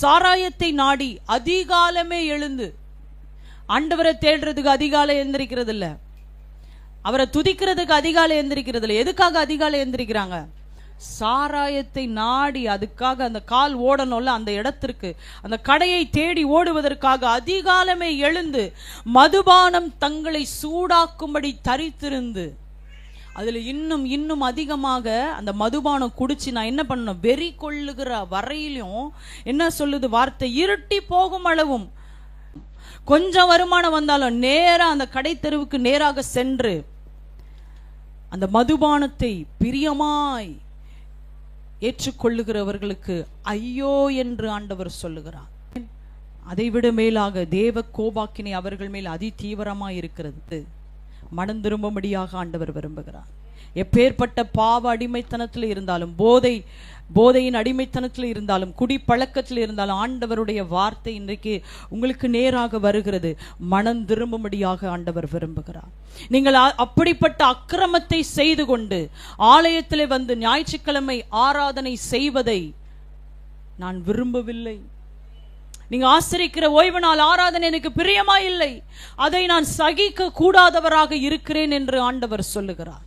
சாராயத்தை நாடி அதிகாலமே எழுந்து, ஆண்டவரை தேடுறதுக்கு அதிகாலை எந்திரிக்கிறது இல்ல, அவரை துதிக்கிறதுக்கு அதிகாலை எந்திரிக்கிறது இல்ல. எதுக்காக அதிகாலை எந்திரிக்கிறாங்க? சாராயத்தை நாடி, அதுக்காக அந்த கால் ஓடணும்ல, அந்த இடத்திற்கு, அந்த கடையை தேடி ஓடுவதற்காக அதிகாலமே எழுந்து மதுபானம் தங்களை சூடாக்கும்படி தரித்திருந்து, அதுல இன்னும் இன்னும் அதிகமாக அந்த மதுபானம் குடிச்சு நான் என்ன பண்ணணும், வெறி கொள்ளுகிற வரையிலும் என்ன சொல்லுது வார்த்தை, இருட்டி போகும் அளவும் கொஞ்சம் வருமானம் வந்தாலும் நேரா அந்த கடை தெருவுக்கு நேராக சென்று அந்த மதுபானத்தை பிரியமாய் ஏற்றுக்கொள்ளுகிறவர்களுக்கு ஐயோ என்று ஆண்டவர் சொல்லுகிறார். அதைவிட மேலாக தேவ கோபாக்கினை அவர்கள் மேல் அதி தீவிரமாய் இருக்கிறது. மனம் திரும்பும்படியாக ஆண்டவர் விரும்புகிறார். எப்பேற்பட்ட பாவ அடிமைத்தனத்தில் இருந்தாலும், போதையின் அடிமைத்தனத்தில் இருந்தாலும், குடி பழக்கத்தில் இருந்தாலும், ஆண்டவருடைய வார்த்தை இன்றைக்கு உங்களுக்கு நேராக வருகிறது. மனம் திரும்பும்படியாக ஆண்டவர் விரும்புகிறார். நீங்கள் அப்படிப்பட்ட அக்கிரமத்தை செய்து கொண்டு ஆலயத்திலே வந்து ஞாயிற்றுக்கிழமை ஆராதனை செய்வதை நான் விரும்பவில்லை. நீங்க ஆசரிக்கிற ஓய்வு நாள் ஆராதனை எனக்கு பிரியமா இல்லை, அதை நான் சகிக்க கூடாதவராக இருக்கிறேன் என்று ஆண்டவர் சொல்லுகிறார்.